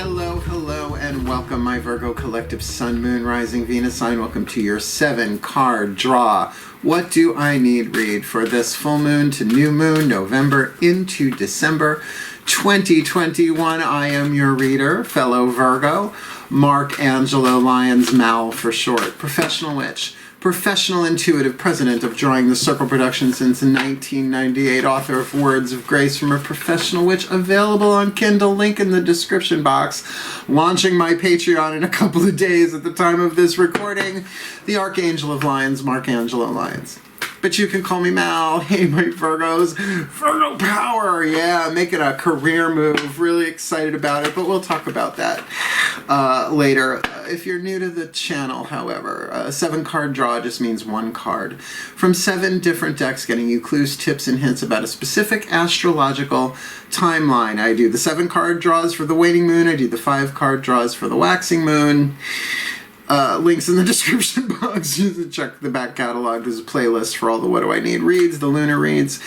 Hello, hello, and welcome, my Virgo collective Sun, Moon, Rising, Venus sign. Welcome to your 7-card draw. What do I need read for this full moon to new moon, November into December 2021? I am your reader, fellow Virgo, Mark Angelo, Lyons, Mal for short, professional witch, professional intuitive, president of DrawingTheCircle Productions since 1998, author of Words of Grace from a Professional Witch, available on Kindle, link in the description box, launching my Patreon in a couple of days at the time of this recording, the Archangel of Lyons, Mark Angelo Lyons. But you can call me Mal. Hey, my Virgos. Virgo power. Yeah, making a career move. Really excited about it, but we'll talk about that later. If you're new to the channel, however, a 7-card draw just means 1 card from 7 different decks, getting you clues, tips, and hints about a specific astrological timeline. I do the 7-card draws for the waning moon. I do the 5-card draws for the waxing moon. Links in the description box. Just check the back catalog. There's a playlist for all the What Do I Need reads, the Lunar reads.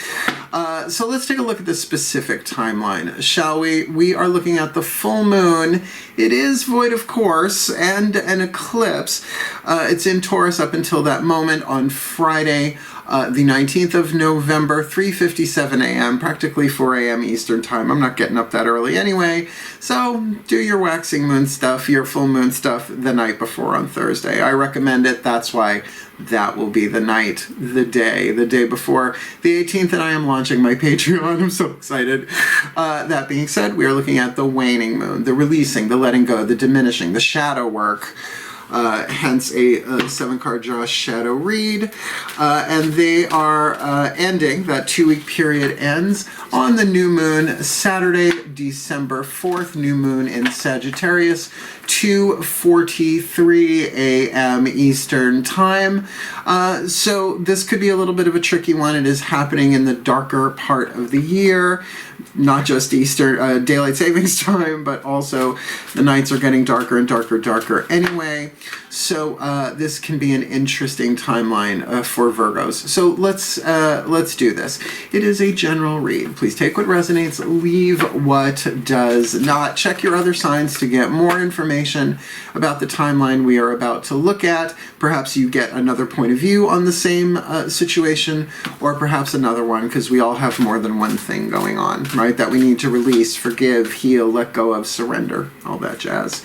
So let's take a look at the specific timeline, shall we? We are looking at the full moon. It is void, of course, and an eclipse. It's in Taurus up until that moment on Friday, the 19th of November, 3:57 a.m., practically 4 a.m. Eastern time. I'm not getting up that early anyway, so do your waxing moon stuff, your full moon stuff the night before on Thursday. I recommend it. That's why that will be the night, the day before the 18th, and I am launching my Patreon. I'm so excited. That being said, we are looking at the waning moon, the releasing, the letting go, the diminishing, the shadow work. Hence a 7-card draw shadow read, and they are ending, that 2-week period ends on the new moon, Saturday, December 4th, new moon in Sagittarius, 2:43 a.m. Eastern time. So this could be a little bit of a tricky one. It is happening in the darker part of the year, not just Eastern daylight savings time, but also the nights are getting darker and darker anyway. So this can be an interesting timeline for Virgos. So let's do this. It is a general read. Please take what resonates, leave what does not. Check your other signs to get more information about the timeline we are about to look at. Perhaps you get another point of view on the same situation, or perhaps another one, because we all have more than one thing going on, right? That we need to release, forgive, heal, let go of, surrender, all that jazz.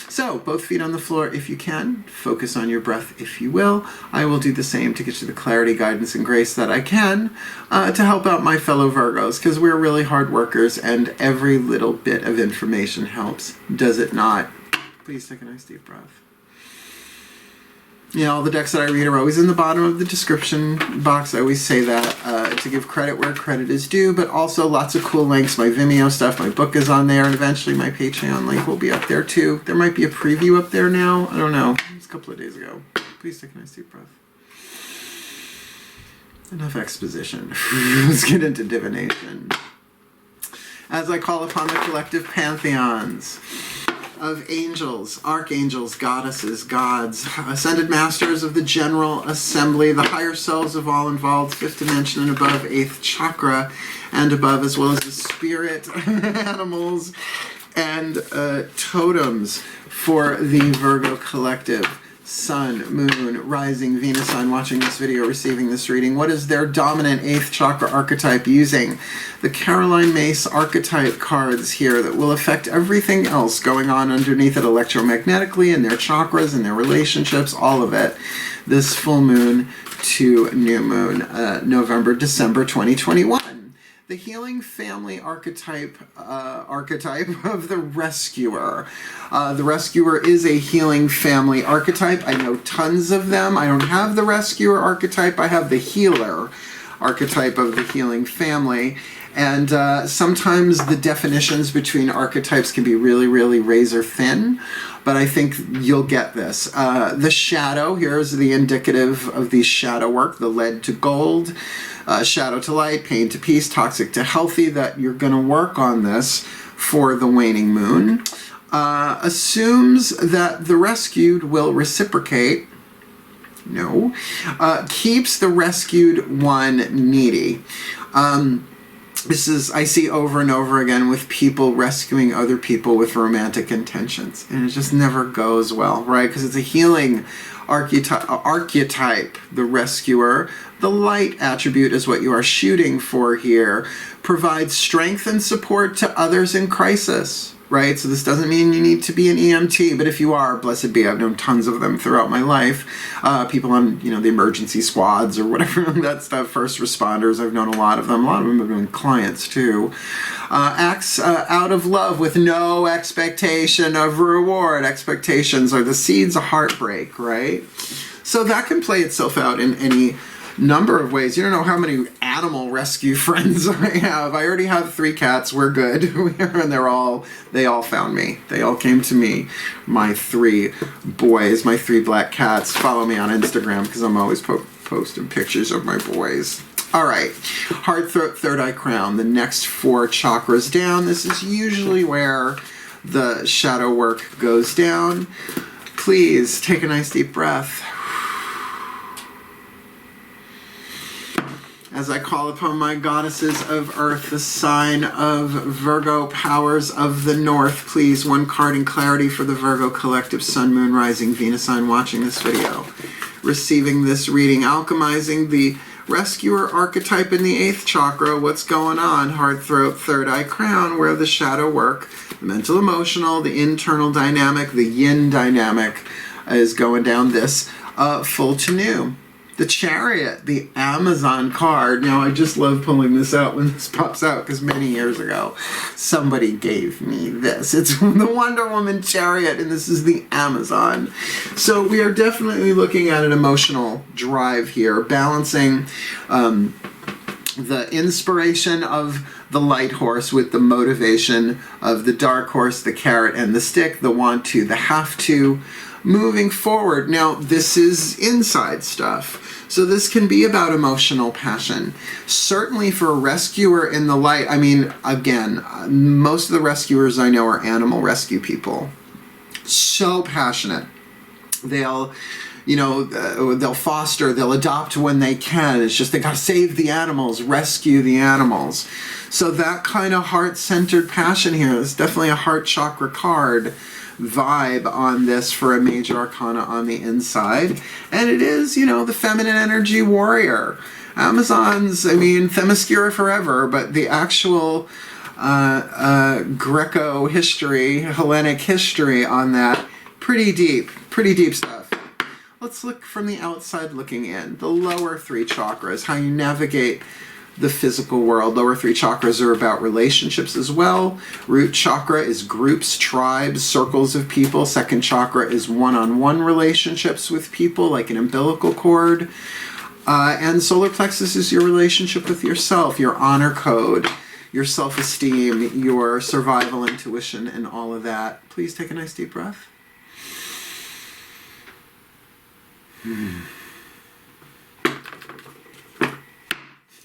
So, both feet on the floor if you can. Focus on your breath if you will. I will do the same to get you the clarity, guidance, and grace that I can to help out my fellow Virgos, because we're really hard workers and every little bit of information helps, does it not? Please take a nice deep breath. Yeah, all the decks that I read are always in the bottom of the description box. I always say that to give credit where credit is due, but also lots of cool links. My Vimeo stuff, my book is on there, and eventually my Patreon link will be up there too. There might be a preview up there now. I don't know. It was a couple of days ago. Please take a nice deep breath. Enough exposition. Let's get into divination. As I call upon the collective pantheons of angels, archangels, goddesses, gods, ascended masters of the general assembly, the higher selves of all involved, 5th dimension and above, 8th chakra and above, as well as the spirit animals and totems for the Virgo collective. Sun, Moon, Rising, Venus sign watching this video, receiving this reading. What is their dominant 8th chakra archetype, using the Caroline Mace archetype cards here that will affect everything else going on underneath it electromagnetically, and their chakras and their relationships, all of it. This full moon to new moon, November, December 2021. The healing family archetype of the rescuer. The rescuer is a healing family archetype. I know tons of them. I don't have the rescuer archetype. I have the healer archetype of the healing family. And sometimes the definitions between archetypes can be really, really razor thin. But I think you'll get this. The shadow, here's the indicative of the shadow work, the lead to gold. Shadow to light, pain to peace, toxic to healthy, that you're going to work on this for the waning moon. Assumes that the rescued will reciprocate. No. Keeps the rescued one needy. This is, I see over and over again with people rescuing other people with romantic intentions. And it just never goes well, right? Because it's a healing archetype, the rescuer. The light attribute is what you are shooting for here. Provides strength and support to others in crisis, right? So this doesn't mean you need to be an EMT, but if you are, blessed be, I've known tons of them throughout my life. People on, you know, the emergency squads or whatever, that stuff, first responders, I've known a lot of them. A lot of them have been clients too. Acts out of love with no expectation of reward. Expectations are the seeds of heartbreak, right? So that can play itself out in any number of ways. You don't know how many animal rescue friends I have. I already have 3 cats. We're good. And they all found me. They all came to me. My 3 boys, my 3 black cats. Follow me on Instagram because I'm always posting pictures of my boys. All right, heart, throat, third eye, crown. The next 4 chakras down. This is usually where the shadow work goes down. Please take a nice deep breath. As I call upon my goddesses of earth, the sign of Virgo, powers of the north, please, 1 card in clarity for the Virgo collective, sun, moon, rising, Venus sign watching this video. Receiving this reading, alchemizing the rescuer archetype in the 8th chakra. What's going on? Heart, throat, third eye, crown, where the shadow work, the mental, emotional, the internal dynamic, the yin dynamic is going down this full to new. The Chariot, the Amazon card. Now, I just love pulling this out when this pops out because many years ago, somebody gave me this. It's the Wonder Woman Chariot, and this is the Amazon. So we are definitely looking at an emotional drive here, balancing the inspiration of the light horse with the motivation of the dark horse, the carrot and the stick, the want to, the have to, moving forward. Now, this is inside stuff. So this can be about emotional passion. Certainly for a rescuer in the light, I mean, again, most of the rescuers I know are animal rescue people. So passionate. They'll, you know, they'll foster, they'll adopt when they can. It's just they gotta save the animals, rescue the animals. So that kind of heart-centered passion here is definitely a heart chakra card vibe on this for a major arcana on the inside. And it is, you know, the feminine energy warrior. Amazons, I mean, Themyscira forever, but the actual Greco history, Hellenic history on that, pretty deep stuff. Let's look from the outside looking in. The lower 3 chakras, how you navigate the physical world. Lower 3 chakras are about relationships as well. Root chakra is groups, tribes, circles of people. Second chakra is one-on-one relationships with people, like an umbilical cord. And solar plexus is your relationship with yourself, your honor code, your self-esteem, your survival intuition, and all of that. Please take a nice deep breath.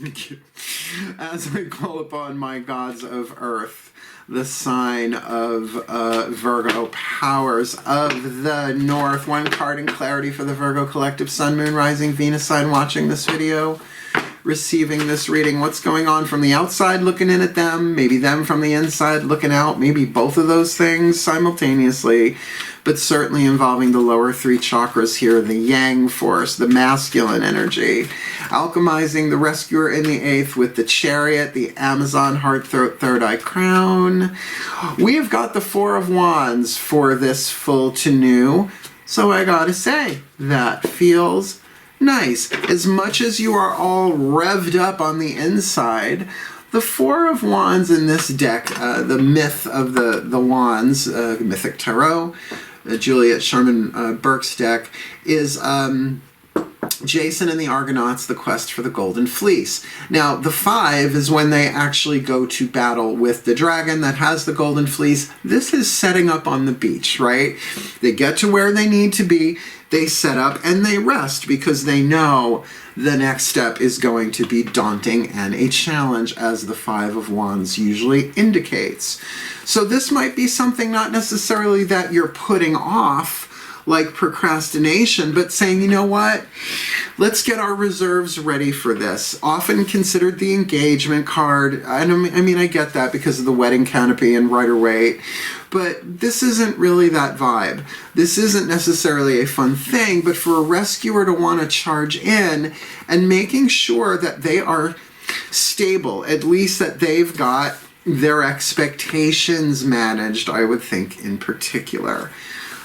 Thank you. As I call upon my gods of earth, the sign of Virgo, powers of the north. 1 card in clarity for the Virgo collective, sun, moon, rising, Venus sign watching this video. Receiving this reading. What's going on from the outside looking in at them, maybe them from the inside looking out, maybe both of those things simultaneously, but certainly involving the lower 3 chakras here, the yang force, the masculine energy. Alchemizing the rescuer in the 8th with the Chariot, the Amazon, heart, throat, third eye, crown. We have got the 4 of Wands for this full to new, so I gotta say, that feels nice. As much as you are all revved up on the inside, the 4 of Wands in this deck, the myth of the Wands, Mythic Tarot, Juliet Sherman Burke's deck, is Jason and the Argonauts, the quest for the Golden Fleece. Now, the 5 is when they actually go to battle with the dragon that has the Golden Fleece. This is setting up on the beach, right? They get to where they need to be, they set up, and they rest because they know the next step is going to be daunting and a challenge, as the 5 of Wands usually indicates. So this might be something not necessarily that you're putting off, like procrastination, but saying, you know what? Let's get our reserves ready for this. Often considered the engagement card. I mean, I get that because of the wedding canopy and Rider-Waite, but this isn't really that vibe. This isn't necessarily a fun thing, but for a rescuer to want to charge in and making sure that they are stable, at least that they've got their expectations managed, I would think, in particular.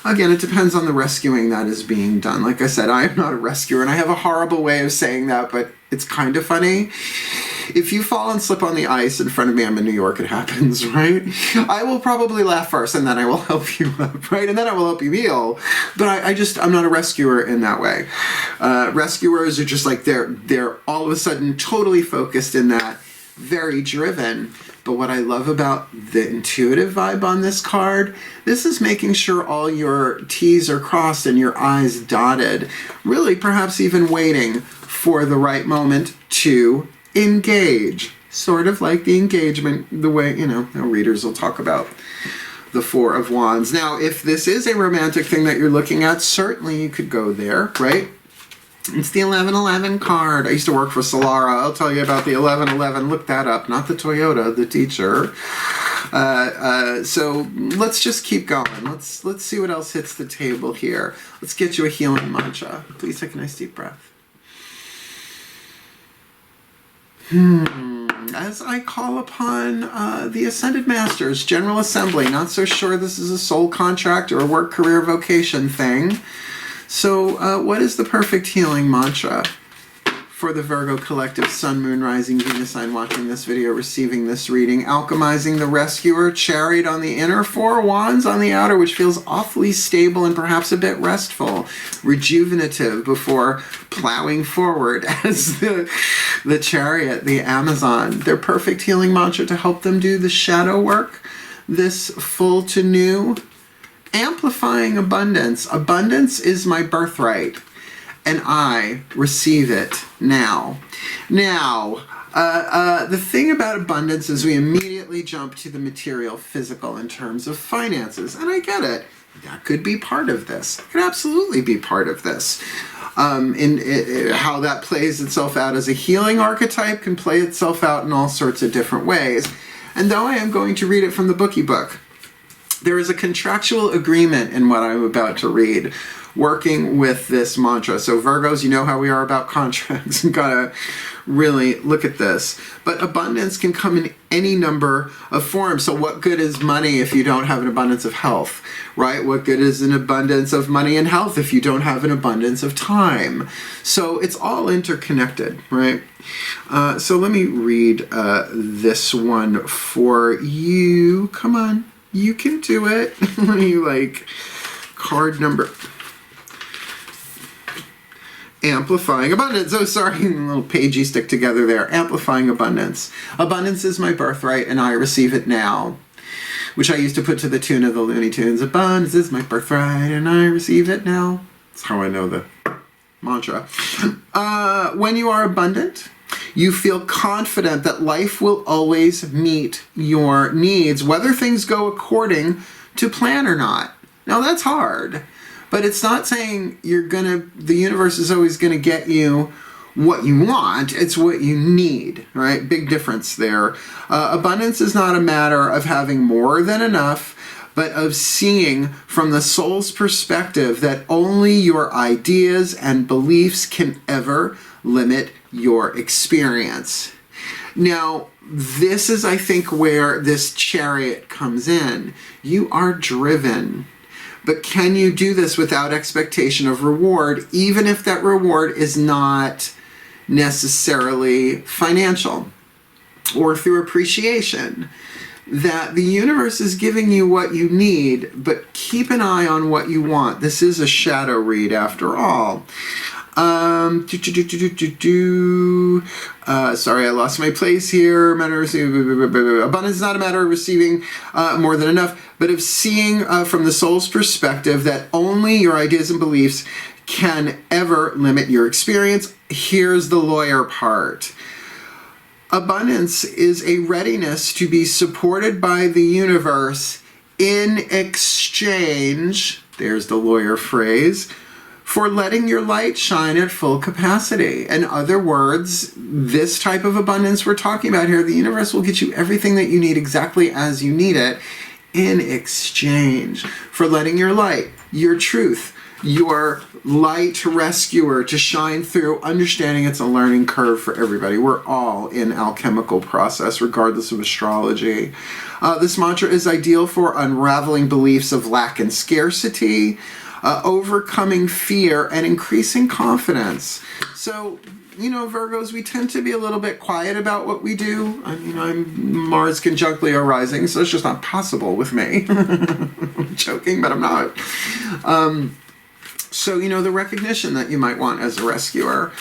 Again, it depends on the rescuing that is being done. Like I said, I am not a rescuer, and I have a horrible way of saying that, but it's kind of funny. If you fall and slip on the ice in front of me, I'm in New York, it happens, right? I will probably laugh first, and then I will help you up, right? And then I will help you heal. But I'm not a rescuer in that way. Rescuers are just like, they're all of a sudden totally focused in that, very driven. But what I love about the intuitive vibe on this card, this is making sure all your T's are crossed and your I's dotted. Really, perhaps even waiting for the right moment to engage. Sort of like the engagement, the way, readers will talk about the Four of Wands. Now, if this is a romantic thing that you're looking at, certainly you could go there, right? It's the 1111 card. I used to work for Solara. I'll tell you about the 1111. Look that up. Not the Toyota, the teacher. So let's just keep going. Let's see what else hits the table here. Let's get you a healing mantra. Please take a nice deep breath. As I call upon the Ascended Masters, General Assembly. Not so sure this is a soul contract or a work, career, vocation thing. So what is the perfect healing mantra for the Virgo collective, Sun, Moon, Rising, Venus sign watching this video, receiving this reading? Alchemizing the Rescuer, Chariot on the inner, Four Wands on the outer, which feels awfully stable and perhaps a bit restful, rejuvenative before plowing forward as the Chariot, the Amazon. Their perfect healing mantra to help them do the shadow work, this full to new. Amplifying abundance. Abundance is my birthright, and I receive it now. Now, the thing about abundance is we immediately jump to the material, physical in terms of finances, and I get it. That could be part of this. It could absolutely be part of this. How that plays itself out as a healing archetype can play itself out in all sorts of different ways. And though I am going to read it from the bookie book, there is a contractual agreement in what I'm about to read, working with this mantra. So Virgos, you know how we are about contracts. You've got to really look at this. But abundance can come in any number of forms. So what good is money if you don't have an abundance of health, right? What good is an abundance of money and health if you don't have an abundance of time? So it's all interconnected, right? So let me read this one for you. Come on. You can do it. Let me card number. Amplifying abundance. Oh, sorry, a little pagey stick together there. Amplifying abundance. Abundance is my birthright, and I receive it now. Which I used to put to the tune of the Looney Tunes. Abundance is my birthright, and I receive it now. That's how I know the mantra. When you are abundant, you feel confident that life will always meet your needs, whether things go according to plan or not. Now that's hard, but it's not saying the universe is always gonna get you what you want, it's what you need, right? Big difference there. Abundance is not a matter of having more than enough, but of seeing from the soul's perspective that only your ideas and beliefs can ever limit your experience. Now, this is, I think, where this Chariot comes in. You are driven, but can you do this without expectation of reward, even if that reward is not necessarily financial or through appreciation? That the universe is giving you what you need, but keep an eye on what you want. This is a shadow read after all. Sorry, I lost my place here. Abundance is not a matter of receiving more than enough, but of seeing from the soul's perspective that only your ideas and beliefs can ever limit your experience. Here's the lawyer part. Abundance is a readiness to be supported by the universe in exchange. there's the lawyer phrase, for letting your light shine at full capacity. In other words, this type of abundance we're talking about here, the universe will get you everything that you need exactly as you need it in exchange for letting your light, your truth, your light rescuer to shine through, understanding it's a learning curve for everybody. We're all in alchemical process, regardless of astrology. This mantra is ideal for unraveling beliefs of lack and scarcity, overcoming fear, and increasing confidence. So, you know, Virgos, we tend to be a little bit quiet about what we do. I mean, I'm Mars conjunct Leo rising, so it's just not possible with me. I'm joking, but I'm not. So, you know, the recognition that you might want as a rescuer,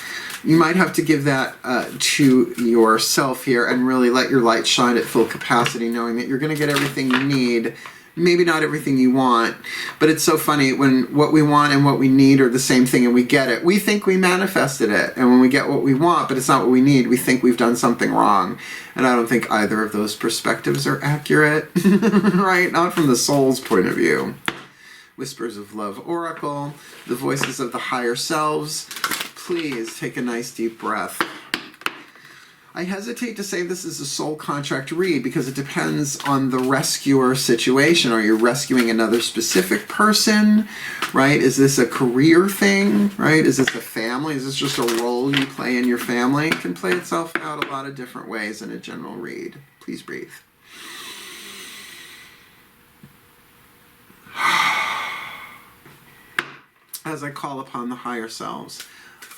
you might have to give that to yourself here and really let your light shine at full capacity, knowing that you're going to get everything you need. Maybe not everything you want, but it's so funny when what we want and what we need are the same thing and we get it. We think we manifested it, and when we get what we want, but it's not what we need, we think we've done something wrong. And I don't think either of those perspectives are accurate, right? Not from the soul's point of view. Whispers of Love Oracle, the voices of the higher selves. Please take a nice deep breath. I hesitate to say this is a soul contract read because it depends on the rescuer situation. Are you rescuing another specific person, right? Is this a career thing, right? Is this a family? Is this just a role you play in your family? It can play itself out a lot of different ways in a general read. Please breathe. As I call upon the higher selves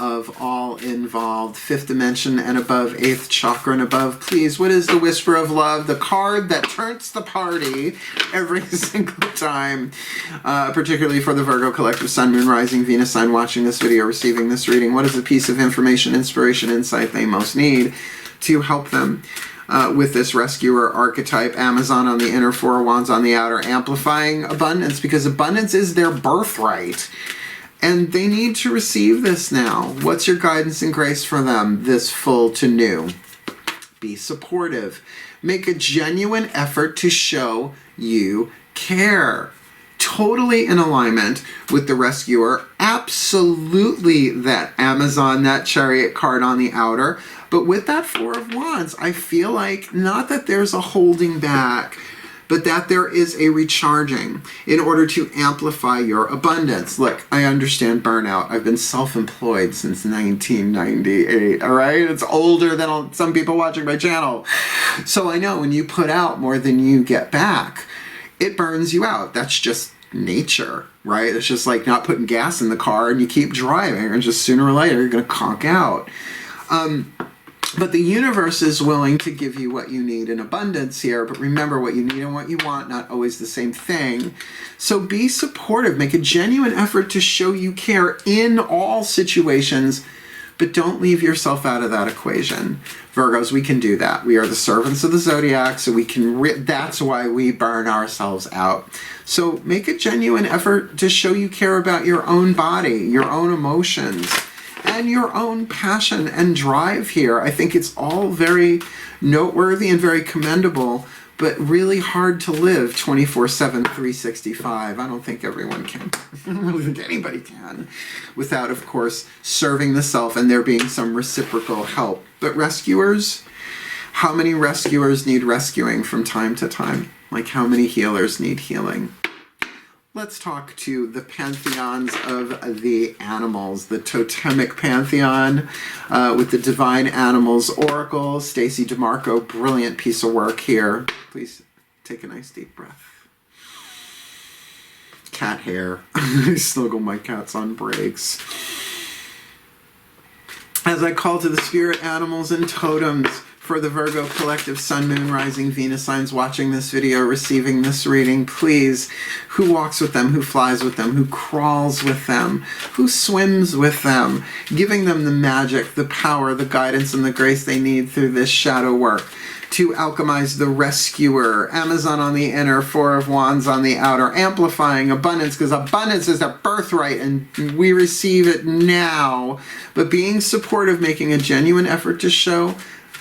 of all involved, 5th dimension and above, 8th chakra and above, please, what is the Whisper of Love, the card that turns the party every single time, particularly for the Virgo collective, Sun, Moon, Rising, Venus sign watching this video, receiving this reading? What is the piece of information, inspiration, insight they most need to help them with this rescuer archetype? Amazon on the inner, 4 of Wands on the outer, amplifying abundance, because abundance is their birthright. And they need to receive this now. What's your guidance and grace for them this full to new? Be supportive. Make a genuine effort to show you care. Totally in alignment with the rescuer. Absolutely that Amazon, that Chariot card on the outer. But with that 4 of Wands, I feel like not that there's a holding back, but that there is a recharging in order to amplify your abundance. Look, I understand burnout. I've been self-employed since 1998, all right? It's older than some people watching my channel. So I know when you put out more than you get back, it burns you out. That's just nature, right? It's just like not putting gas in the car and you keep driving, and just sooner or later you're going to conk out. But the universe is willing to give you what you need in abundance here. But remember, what you need and what you want, not always the same thing. So be supportive. Make a genuine effort to show you care in all situations, but don't leave yourself out of that equation. Virgos, we can do that. We are the servants of the zodiac, so we can. That's why we burn ourselves out. So make a genuine effort to show you care about your own body, your own emotions, and your own passion and drive here. I think it's all very noteworthy and very commendable, but really hard to live 24/7, 365. I don't think everyone can. I don't really think anybody can, without, of course, serving the self and there being some reciprocal help. But rescuers, how many rescuers need rescuing from time to time? Like, how many healers need healing? Let's talk to the pantheons of the animals, the totemic pantheon with the Divine Animals Oracle. Stacey DeMarco, brilliant piece of work here. Please take a nice deep breath. Cat hair. I snuggle my cats on breaks. As I call to the spirit animals and totems for the Virgo collective, Sun, Moon, Rising, Venus signs watching this video, receiving this reading, please, who walks with them, who flies with them, who crawls with them, who swims with them, giving them the magic, the power, the guidance, and the grace they need through this shadow work to alchemize the rescuer. Amazon on the inner, 4 of Wands on the outer, amplifying abundance, because abundance is a birthright and we receive it now. But being supportive, making a genuine effort to show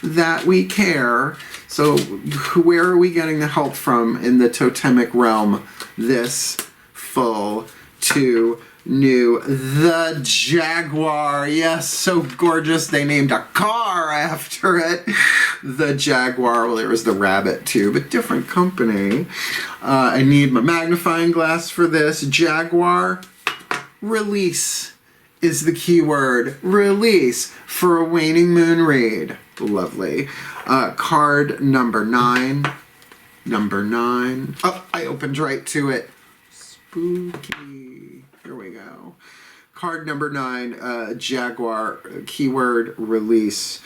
that we care. So where are we getting the help from in the totemic realm this full to new. The Jaguar. Yes, so gorgeous. They named a car after it. The Jaguar. Well, there was the rabbit too, but different company. I need my magnifying glass for this. Jaguar. Release is the key word. Release for a waning moon read. Lovely. Card number 9. Number 9. Oh, I opened right to it. Spooky. Here we go. Card number 9, Jaguar, keyword release.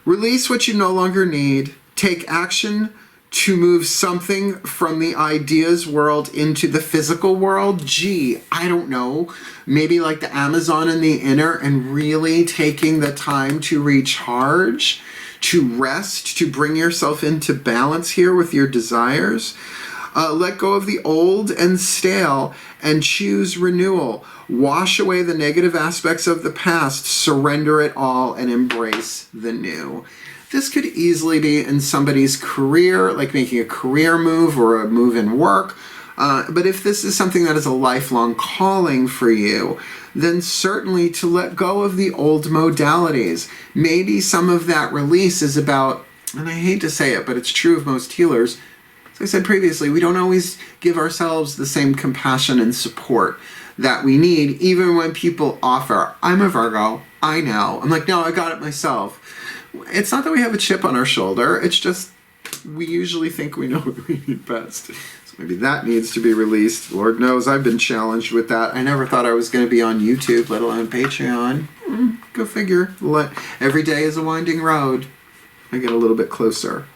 Release what you no longer need. Take action to move something from the ideas world into the physical world. Gee, I don't know. Maybe like the Amazon in the inner, and really taking the time to recharge, to rest, to bring yourself into balance here with your desires. Let go of the old and stale and choose renewal. Wash away the negative aspects of the past, surrender it all, and embrace the new. This could easily be in somebody's career, like making a career move or a move in work. But if this is something that is a lifelong calling for you, then certainly to let go of the old modalities. Maybe some of that release is about, and I hate to say it, but it's true of most healers, as I said previously, we don't always give ourselves the same compassion and support that we need, even when people offer. I'm a Virgo, I know. I'm like, no, I got it myself. It's not that we have a chip on our shoulder, it's just we usually think we know what we need best. So maybe that needs to be released. Lord knows I've been challenged with that. I never thought I was going to be on YouTube, let alone Patreon. Go figure. Every day is a winding road. I get a little bit closer.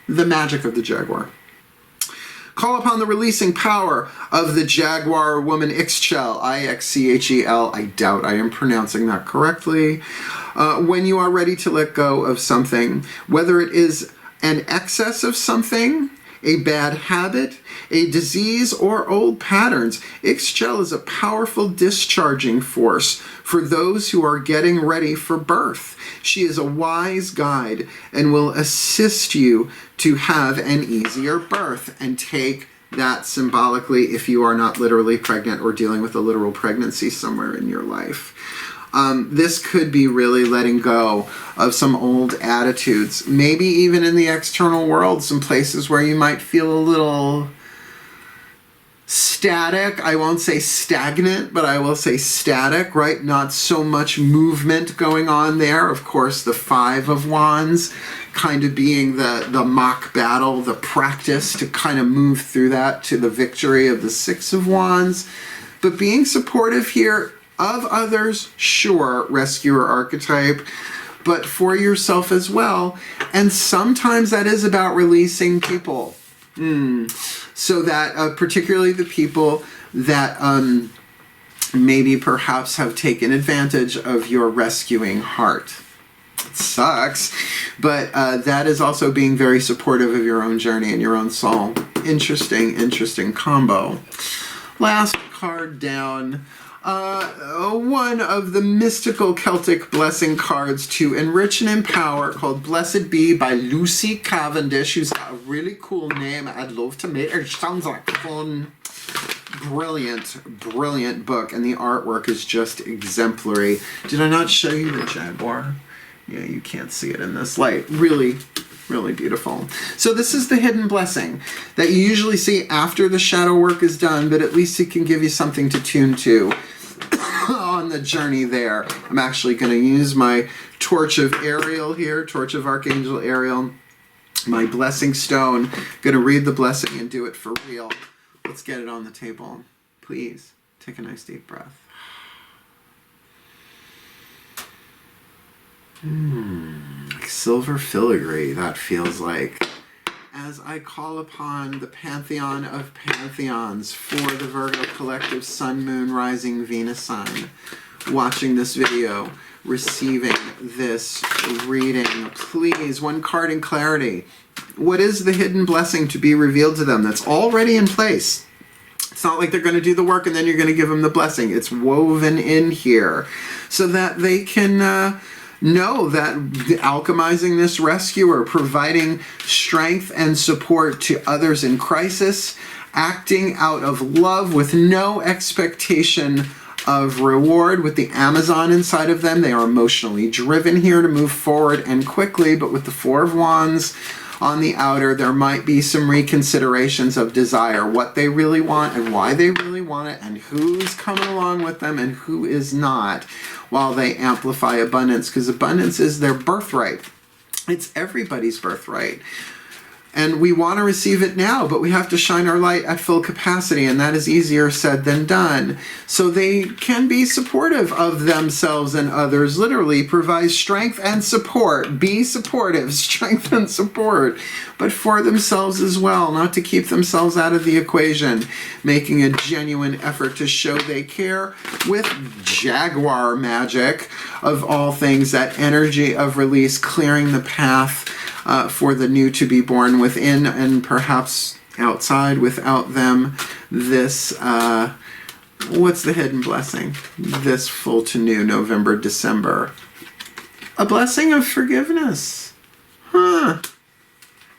The magic of the Jaguar. Call upon the releasing power of the Jaguar woman Ixchel, I-X-C-H-E-L. I doubt I am pronouncing that correctly. When you are ready to let go of something, whether it is an excess of something, a bad habit, a disease, or old patterns, Ixchel is a powerful discharging force for those who are getting ready for birth. She is a wise guide and will assist you to have an easier birth, and take that symbolically if you are not literally pregnant or dealing with a literal pregnancy somewhere in your life. This could be really letting go of some old attitudes, maybe even in the external world, some places where you might feel a little static. I won't say stagnant, but I will say static, right? Not so much movement going on there. Of course, the 5 of Wands kind of being the mock battle, the practice to kind of move through that to the victory of the 6 of Wands. But being supportive here of others, sure, rescuer archetype, but for yourself as well. And sometimes that is about releasing people. So that particularly the people that maybe perhaps have taken advantage of your rescuing heart. It sucks, but that is also being very supportive of your own journey and your own soul. Interesting combo. Last card down. One of the mystical Celtic blessing cards to enrich and empower, called Blessed Be by Lucy Cavendish, who's got a really cool name. I'd love to meet her. It sounds like fun. Brilliant book, and the artwork is just exemplary. Did I not show you the Jaguar? Yeah, you can't see it in this light. Really beautiful. So this is the hidden blessing that you usually see after the shadow work is done, but at least it can give you something to tune to on the journey there. I'm actually going to use my Torch of Ariel here, Torch of Archangel Ariel, my blessing stone. Going to read the blessing and do it for real. Let's get it on the table. Please take a nice deep breath. Like silver filigree, that feels like. As I call upon the pantheon of pantheons for the Virgo collective Sun, Moon, Rising, Venus, Sun, watching this video, receiving this reading, please, one card in clarity. What is the hidden blessing to be revealed to them that's already in place? It's not like they're going to do the work and then you're going to give them the blessing. It's woven in here so that they can know that alchemizing this rescuer, providing strength and support to others in crisis, acting out of love with no expectation of reward. With the Amazon inside of them, they are emotionally driven here to move forward and quickly, but with the Four of Wands on the outer, there might be some reconsiderations of desire, what they really want and why they really want it, and who's coming along with them and who is not, while they amplify abundance, because abundance is their birthright. It's everybody's birthright. And we want to receive it now, but we have to shine our light at full capacity, and that is easier said than done. So they can be supportive of themselves and others, literally provide strength and support. Be supportive, strength and support, but for themselves as well, not to keep themselves out of the equation, making a genuine effort to show they care with Jaguar magic, of all things, that energy of release, clearing the path for the new to be born within and perhaps outside without them. This, what's the hidden blessing? This full to new, November, December. A blessing of forgiveness. Huh.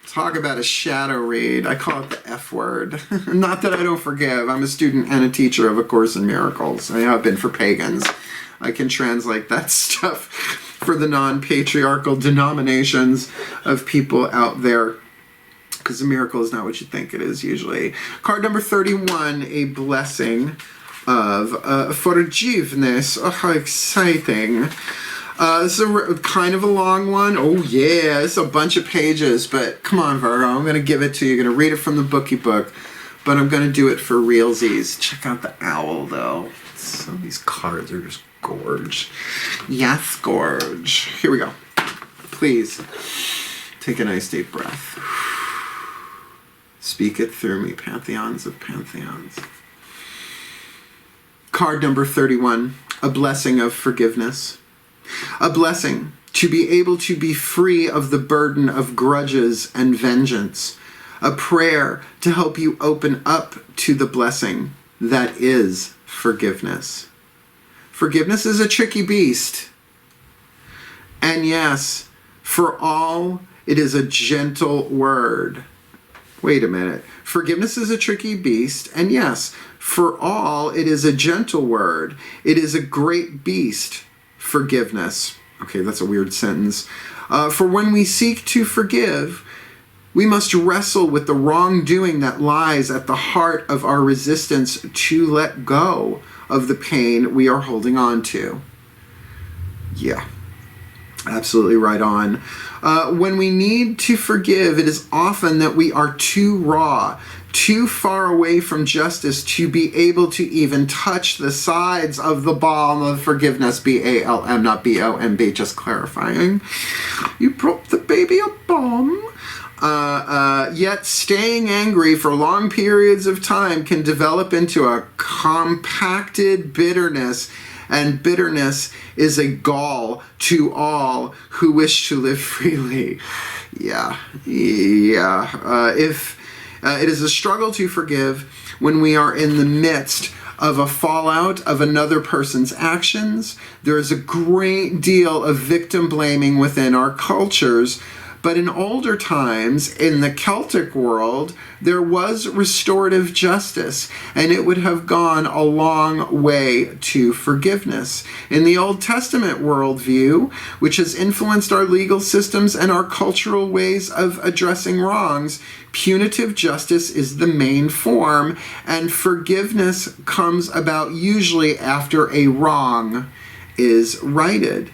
Talk about a shadow read. I call it the F word. Not that I don't forgive. I'm a student and a teacher of A Course in Miracles. I have been for pagans. I can translate that stuff for the non-patriarchal denominations of people out there, because a miracle is not what you think it is usually. Card number 31, a blessing of forgiveness. Oh, how exciting. This is a kind of a long one. Oh yeah, it's a bunch of pages, but come on, Virgo, I'm going to give it to you. You're going to read it from the bookie book, but I'm going to do it for realsies. Check out the owl, though. Some of these cards are just gorge. Yes, gorge. Here we go. Please take a nice deep breath. Speak it through me, pantheons of pantheons. Card number 31, a blessing of forgiveness. A blessing to be able to be free of the burden of grudges and vengeance. A prayer to help you open up to the blessing that is forgiveness. Forgiveness is a tricky beast. And yes, for all, it is a gentle word. Wait a minute. Forgiveness is a tricky beast. And yes, for all, it is a gentle word. It is a great beast, forgiveness. Okay, that's a weird sentence. For when we seek to forgive, we must wrestle with the wrongdoing that lies at the heart of our resistance to let go of the pain we are holding on to. Yeah, absolutely right on. When we need to forgive, it is often that we are too raw, too far away from justice to be able to even touch the sides of the balm of forgiveness. B-A-L-M, not B-O-M-B, just clarifying. You broke the baby a balm. Yet staying angry for long periods of time can develop into a compacted bitterness, and bitterness is a gall to all who wish to live freely. Yeah. If it is a struggle to forgive when we are in the midst of a fallout of another person's actions. There is a great deal of victim blaming within our cultures. But in older times, in the Celtic world, there was restorative justice, and it would have gone a long way to forgiveness. In the Old Testament worldview, which has influenced our legal systems and our cultural ways of addressing wrongs, punitive justice is the main form, and forgiveness comes about usually after a wrong is righted.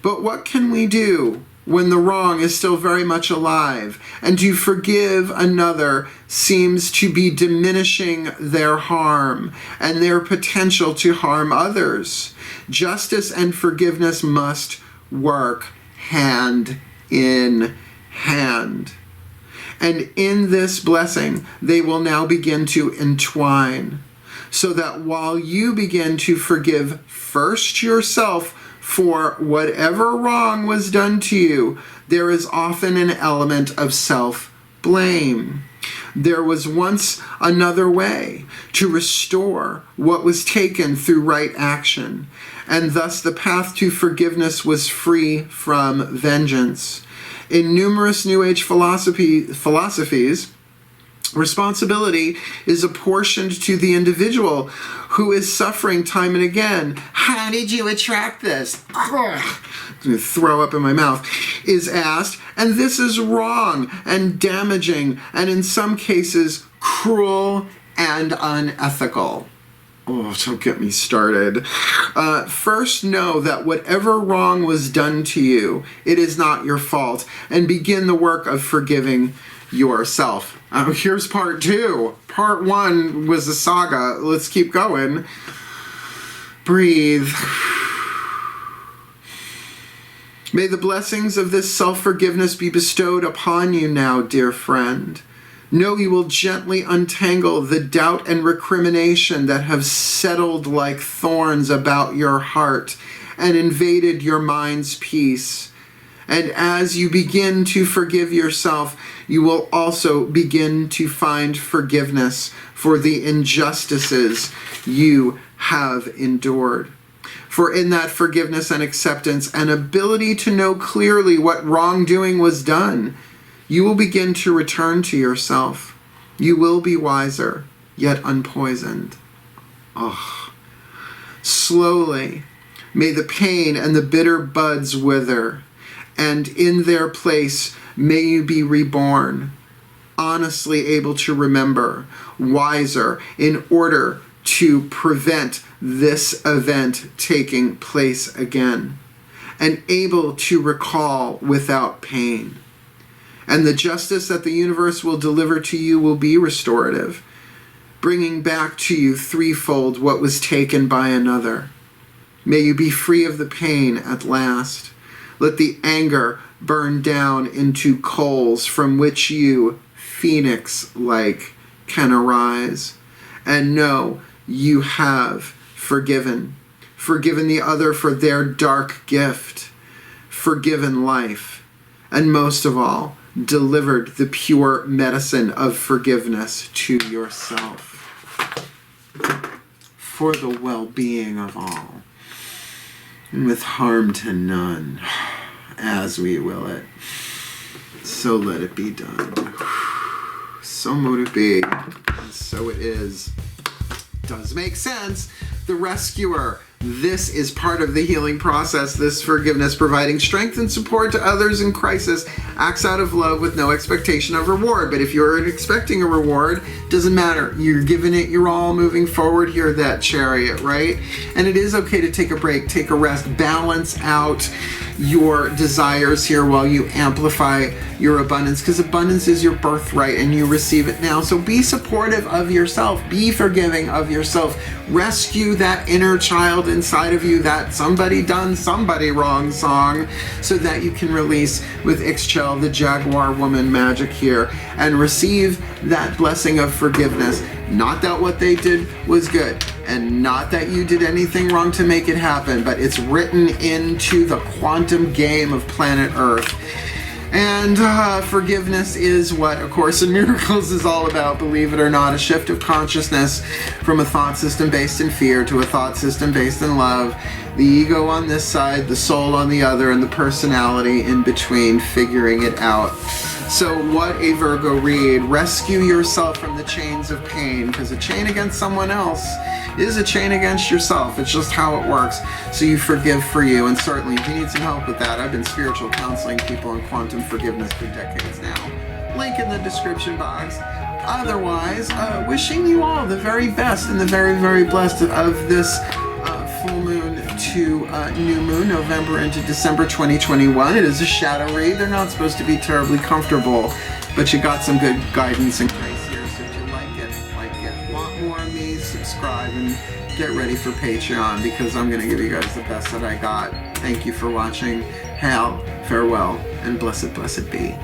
But what can we do when the wrong is still very much alive, and to forgive another seems to be diminishing their harm and their potential to harm others? Justice and forgiveness must work hand in hand. And in this blessing, they will now begin to entwine, so that while you begin to forgive first yourself for whatever wrong was done to you, there is often an element of self-blame. There was once another way to restore what was taken through right action, and thus the path to forgiveness was free from vengeance. In numerous New Age philosophies, Responsibility is apportioned to the individual who is suffering time and again. How did you attract this? I'm going to throw up in my mouth. Is asked, and this is wrong and damaging and in some cases cruel and unethical. Oh, don't get me started. First, know that whatever wrong was done to you, it is not your fault, and begin the work of forgiving yourself. Here's part 2. Part 1 was a saga. Let's keep going. Breathe. May the blessings of this self-forgiveness be bestowed upon you now, dear friend. Know you will gently untangle the doubt and recrimination that have settled like thorns about your heart and invaded your mind's peace. And as you begin to forgive yourself, you will also begin to find forgiveness for the injustices you have endured. For in that forgiveness and acceptance, an ability to know clearly what wrongdoing was done, you will begin to return to yourself. You will be wiser, yet unpoisoned. Oh. Slowly, may the pain and the bitter buds wither, and in their place, may you be reborn, honestly able to remember, wiser, in order to prevent this event taking place again, and able to recall without pain. And the justice that the universe will deliver to you will be restorative, bringing back to you threefold what was taken by another. May you be free of the pain at last. Let the anger burn down into coals from which you, phoenix-like, can arise. And know you have forgiven. Forgiven the other for their dark gift. Forgiven life. And most of all, delivered the pure medicine of forgiveness to yourself for the well-being of all, and with harm to none, as we will it. So let it be done. So mote it be, and so it is. Does make sense. The rescuer. This is part of the healing process, this forgiveness, providing strength and support to others in crisis, acts out of love with no expectation of reward. But if you're expecting a reward, doesn't matter. You're giving it your all, moving forward here, that chariot, right? And it is okay to take a break, take a rest, balance out your desires here while you amplify your abundance, because abundance is your birthright and you receive it now. So be supportive of yourself, be forgiving of yourself, rescue that inner child inside of you, that somebody done somebody wrong song, so that you can release with Ixchel, the Jaguar woman magic here, and receive that blessing of forgiveness. Not that what they did was good, and not that you did anything wrong to make it happen, but it's written into the quantum game of planet Earth. And forgiveness is what A Course in Miracles is all about, believe it or not, a shift of consciousness from a thought system based in fear to a thought system based in love. The ego on this side, the soul on the other, and the personality in between, figuring it out. So what a Virgo read. Rescue yourself from the chains of pain, because a chain against someone else is a chain against yourself. It's just how it works. So you forgive for you, and certainly if you need some help with that, I've been spiritual counseling people on quantum forgiveness for decades now. Link in the description box. Otherwise, wishing you all the very best and the very, very blessed of this full moon to new moon, November into December 2021. It is a shadow read. They're not supposed to be terribly comfortable, but you got some good guidance and grace here. So if you like it, want more of me, subscribe and get ready for Patreon, because I'm going to give you guys the best that I got. Thank you for watching. Hail, farewell, and blessed, blessed be.